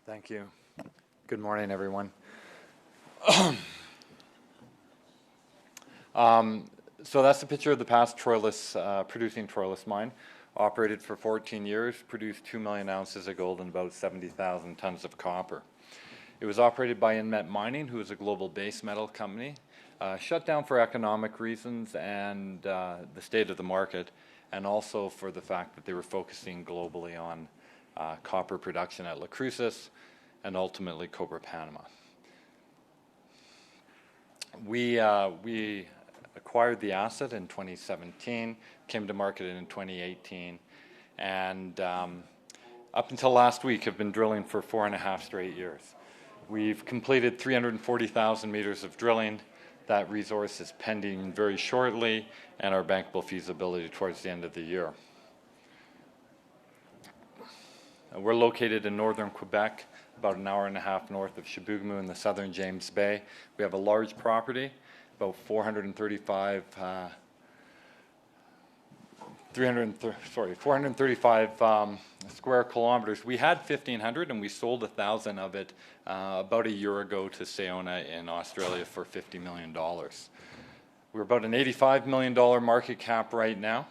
Thank you. Good morning, everyone. So that's a picture of the past Troilus, producing Troilus mine. Operated for 14 years, produced 2 million ounces of gold and about 70,000 tons of copper. It was operated by Inmet Mining, who is a global base metal company. Shut down for economic reasons and the state of the market, and also for the fact that they were focusing globally on copper production at La Cruces and ultimately Cobre Panama. We acquired the asset in 2017, came to market in 2018, and up until last week have been drilling for 4.5 straight years. We've completed 340,000 meters of drilling. That resource is pending very shortly, and our bankable feasibility towards the end of the year. We're located in northern Quebec, about an hour and a half north of Chibougamau in the southern James Bay. We have a large property, about 435 square kilometers. We had 1,500 and we sold 1,000 of it about a year ago to Sayona in Australia for $50 million. We're about an $85 million market cap right now.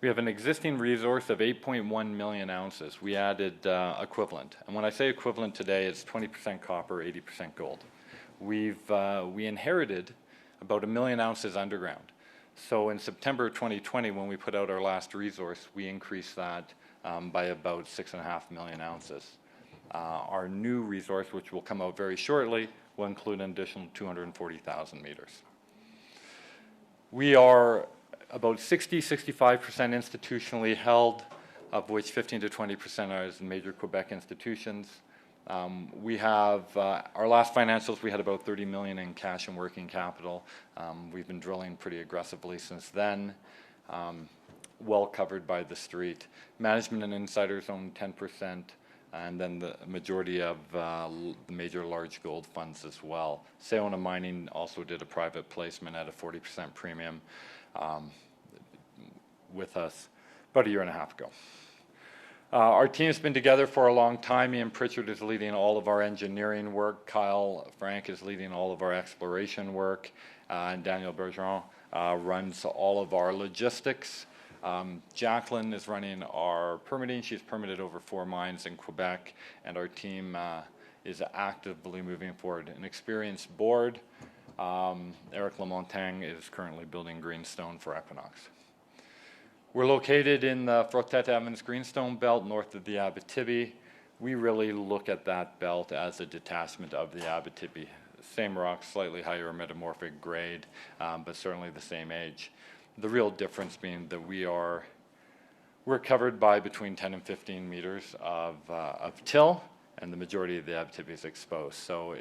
We have an existing resource of 8.1 million ounces. We added equivalent. And when I say equivalent today, it's 20% copper, 80% gold. We inherited about 1 million ounces underground. So in September 2020, when we put out our last resource, we increased that by about 6.5 million ounces. Our new resource, which will come out very shortly, will include an additional 240,000 meters. We are about 60-65% institutionally held, of which 15 to 20% are as major Quebec institutions. We have, our last financials, we had about 30 million in cash and working capital. We've been drilling pretty aggressively since then, well covered by the street. Management and insiders own 10%, and then the majority of the major large gold funds as well. Sayona Mining also did a private placement at a 40% premium with us about a year and a half ago. Our team has been together for a long time. Ian Pritchard is leading all of our engineering work. Kyle Frank is leading all of our exploration work. And Daniel Bergeron runs all of our logistics. Jacqueline is running our permitting. She's permitted over 4 mines in Quebec, and our team is actively moving forward. An experienced board. Eric Lamontagne is currently building greenstone for Equinox. We're located in the Frotette-Evans Greenstone Belt north of the Abitibi. We really look at that belt as a detachment of the Abitibi. Same rock, slightly higher metamorphic grade, but certainly the same age. The real difference being that we're covered by between 10 and 15 meters of till, and the majority of the Abitibi is exposed. So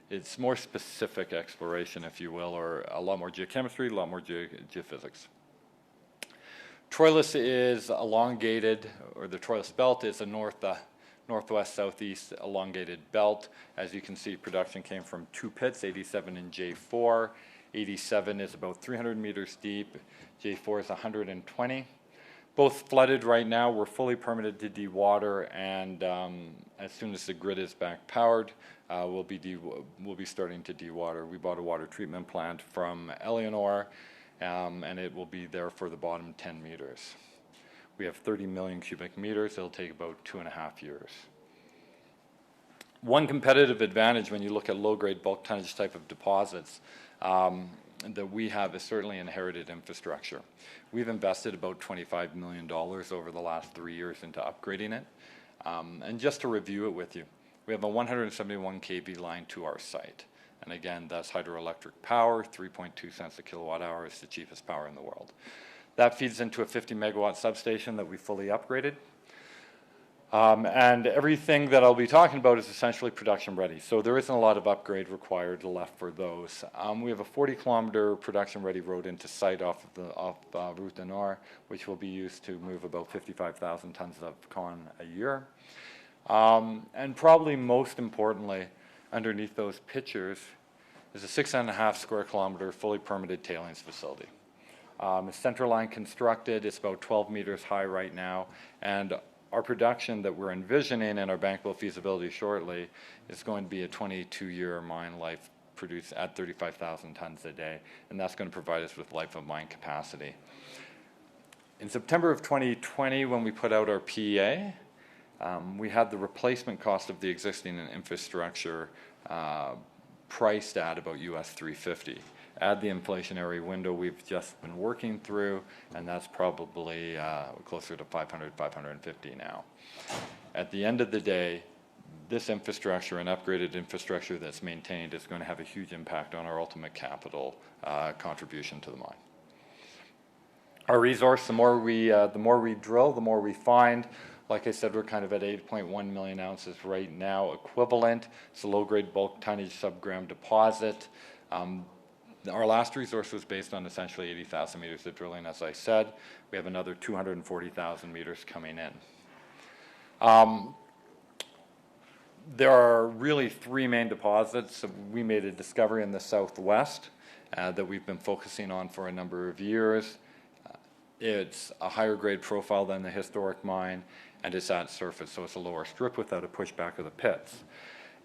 it's more specific exploration, if you will, or a lot more geochemistry, a lot more geophysics. Troilus is elongated, or the Troilus belt is a northwest-southeast elongated belt. As you can see, production came from 2 pits, 87 and J4. 87 is about 300 meters deep, J4 is 120. Both flooded right now. We're fully permitted to dewater, and as soon as the grid is back powered, we'll be starting to dewater. We bought a water treatment plant from Eleanor, and it will be there for the bottom 10 meters. We have 30 million cubic meters. It'll take about 2.5 years. One competitive advantage when you look at low-grade bulk tonnage type of deposits that we have is certainly inherited infrastructure. We've invested about $25 million over the last 3 years into upgrading it. And just to review it with you, we have a 171 kV line to our site. And again, that's hydroelectric power, 3.2 cents a kilowatt hour is the cheapest power in the world. That feeds into a 50 megawatt substation that we fully upgraded. And everything that I'll be talking about is essentially production ready. So there isn't a lot of upgrade required left for those. We have a 40-kilometer production ready road into site off Route du Nord, which will be used to move about 55,000 tons of con a year. And probably most importantly, underneath those pictures is a 6.5 square kilometer fully permitted tailings facility. Center line constructed, it's about 12 meters high right now, and our production that we're envisioning in our bankable feasibility shortly is going to be a 22-year mine life produced at 35,000 tons a day, and that's going to provide us with life of mine capacity. In September of 2020, when we put out our PEA, we had the replacement cost of the existing infrastructure priced at about US $350. Add the inflationary window we've just been working through, and that's probably closer to 500, 550 now. At the end of the day, this infrastructure and upgraded infrastructure that's maintained is going to have a huge impact on our ultimate capital contribution to the mine. Our resource, the more we drill, the more we find. Like I said, we're kind of at 8.1 million ounces right now equivalent. It's a low-grade bulk tonnage sub-gram deposit. Our last resource was based on essentially 80,000 meters of drilling, as I said. We have another 240,000 meters coming in. There are really three main deposits. So we made a discovery in the southwest that we've been focusing on for a number of years. It's a higher grade profile than the historic mine, and it's at surface, so it's a lower strip without a pushback of the pits.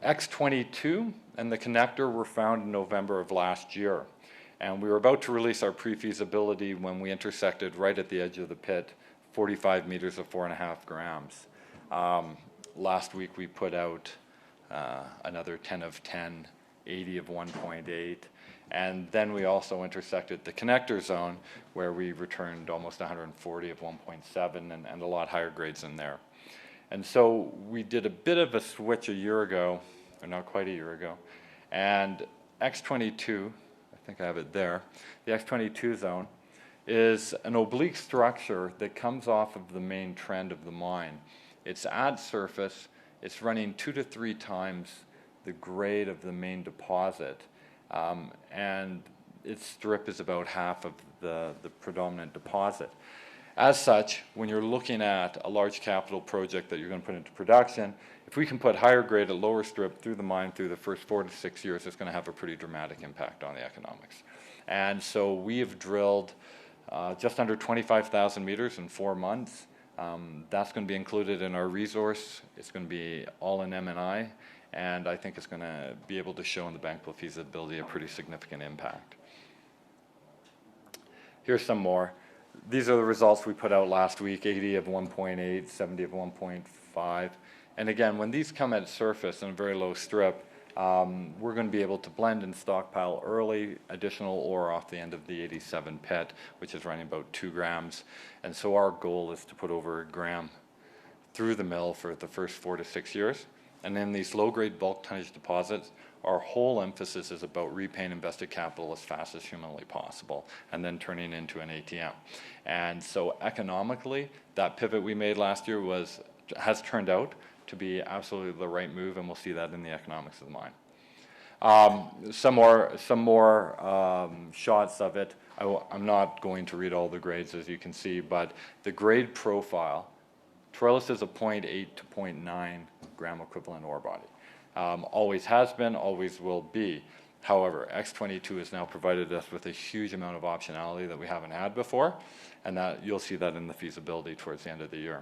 X22 and the connector were found in November of last year, and we were about to release our pre-feasibility when we intersected right at the edge of the pit 45 meters of 4.5 grams. Last week we put out another 10 of 10, 80 of 1.8, and then we also intersected the connector zone where we returned almost 140 of 1.7 and a lot higher grades in there. And so we did a bit of a switch a year ago, or not quite a year ago, and X22, I think I have it there, the X22 zone is an oblique structure that comes off of the main trend of the mine. It's at surface, it's running 2 to 3 times the grade of the main deposit, and its strip is about half of the predominant deposit. As such, when you're looking at a large capital project that you're going to put into production, if we can put higher grade at lower strip through the mine through the first 4 to 6 years, it's going to have a pretty dramatic impact on the economics. And so we have drilled just under 25,000 meters in 4 months. That's going to be included in our resource. It's going to be all in M&I, and I think it's going to be able to show in the bankable feasibility a pretty significant impact. Here's some more. These are the results we put out last week, 80 of 1.8, 70 of 1.5. And again, when these come at surface in a very low strip, we're going to be able to blend and stockpile early additional ore off the end of the 87 pit, which is running about 2 grams. And so our goal is to put over 1 gram through the mill for the first 4 to 6 years. And in these low-grade bulk tonnage deposits, our whole emphasis is about repaying invested capital as fast as humanly possible and then turning into an ATM. And so economically, that pivot we made last year has turned out to be absolutely the right move, and we'll see that in the economics of the mine. Some more shots of it. I'm not going to read all the grades, as you can see, but the grade profile, Troilus is a 0.8 to 0.9 gram equivalent ore body. Always has been, always will be. However, X22 has now provided us with a huge amount of optionality that we haven't had before, and that you'll see that in the feasibility towards the end of the year.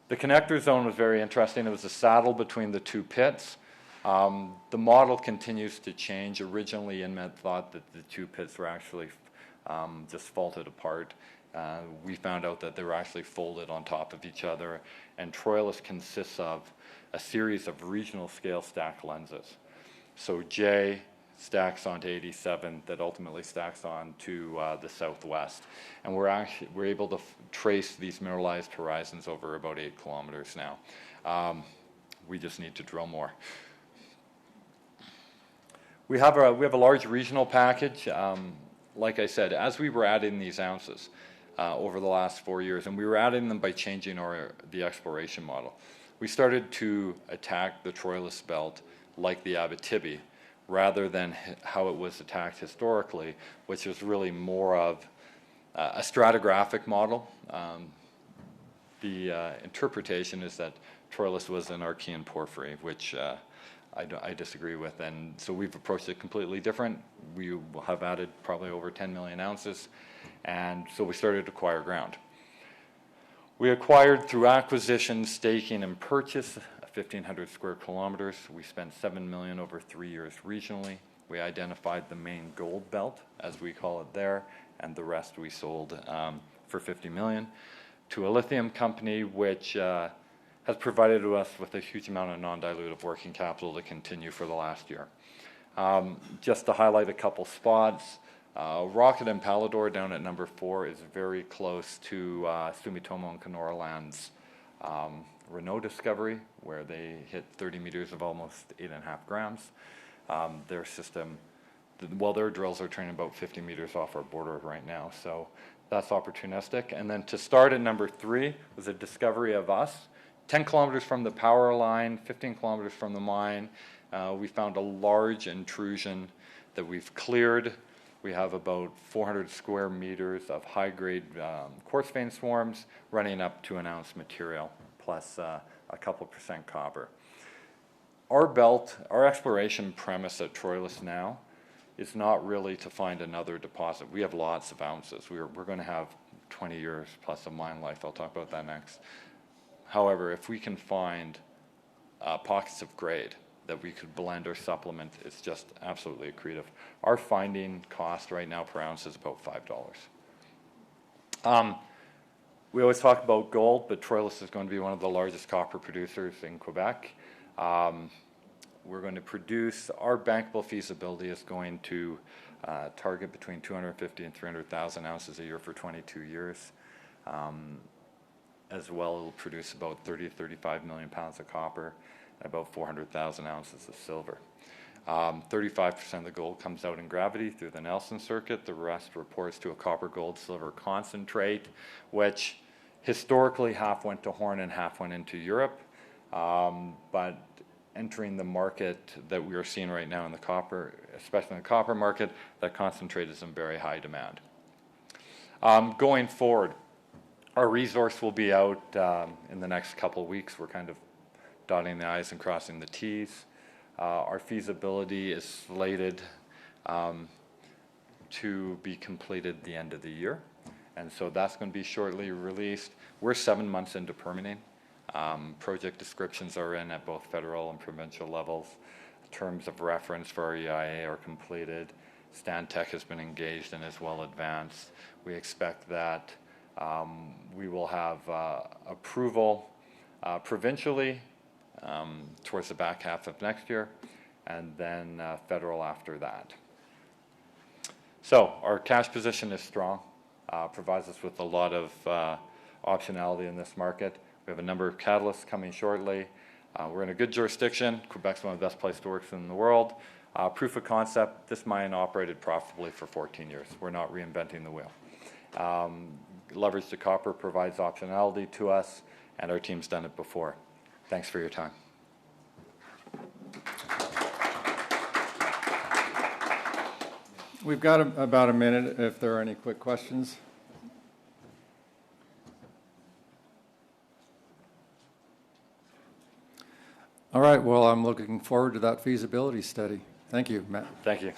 The connector zone was very interesting. It was a saddle between the 2 pits. The model continues to change. Originally, Inmet thought that the 2 pits were actually just faulted apart. We found out that they were actually folded on top of each other, and Troilus consists of a series of regional scale stack lenses. So J stacks onto 87 that ultimately stacks on to the southwest. And we're able to trace these mineralized horizons over about 8 kilometers now. We just need to drill more. We have a large regional package. Like I said, as we were adding these ounces over the last 4 years, and we were adding them by changing the exploration model, we started to attack the Troilus belt like the Abitibi, rather than how it was attacked historically, which was really more of a stratigraphic model. The interpretation is that Troilus was an Archean porphyry, which I disagree with, and so we've approached it completely different. We will have added probably over 10 million ounces, and so we started to acquire ground. We acquired through acquisition, staking, and purchase 1,500 square kilometers. We spent $7 million over 3 years regionally. We identified the main gold belt, as we call it there, and the rest we sold for $50 million to a lithium company, which has provided us with a huge amount of non-dilutive working capital to continue for the last year. Just to highlight a couple spots, Rocket and Palador down at number 4 is very close to Sumitomo and Kenora Land's Renault discovery, where they hit 30 meters of almost 8.5 grams. Their system, well, their drills are turning about 50 meters off our border right now, so that's opportunistic. And then to start at number 3 was a discovery of us, 10 kilometers from the power line, 15 kilometers from the mine. We found a large intrusion that we've cleared. We have about 400 square meters of high-grade quartz vein swarms running up to an ounce material, plus a couple % copper. Our belt, our exploration premise at Troilus now is not really to find another deposit. We have lots of ounces. We're going to have 20 years plus of mine life. I'll talk about that next. However, if we can find pockets of grade that we could blend or supplement, it's just absolutely accretive. Our finding cost right now per ounce is about $5. We always talk about gold, but Troilus is going to be one of the largest copper producers in Quebec. We're going to produce, our bankable feasibility is going to target between 250 and 300,000 ounces a year for 22 years. As well, it'll produce about 30 to 35 million pounds of copper and about 400,000 ounces of silver. 35% of the gold comes out in gravity through the Nelson circuit. The rest reports to a copper gold silver concentrate, which historically half went to Horn and half went into Europe. But entering the market that we are seeing right now in the copper, especially in the copper market, that concentrate is in very high demand. Going forward, our resource will be out in the next couple of weeks. We're kind of dotting the I's and crossing the T's. Our feasibility is slated to be completed the end of the year, and so that's going to be shortly released. We're 7 months into permitting. Project descriptions are in at both federal and provincial levels. Terms of reference for our EIA are completed. Stantec has been engaged and is well advanced. We expect that we will have approval provincially towards the back half of next year, and then federal after that. So our cash position is strong, provides us with a lot of optionality in this market. We have a number of catalysts coming shortly. We're in a good jurisdiction. Quebec's one of the best places to work in the world. Proof of concept, this mine operated profitably for 14 years. We're not reinventing the wheel. Leverage to copper provides optionality to us, and our team's done it before. Thanks for your time. We've got about a minute if there are any quick questions. All right, well, I'm looking forward to that feasibility study. Thank you, Matt. Thank you.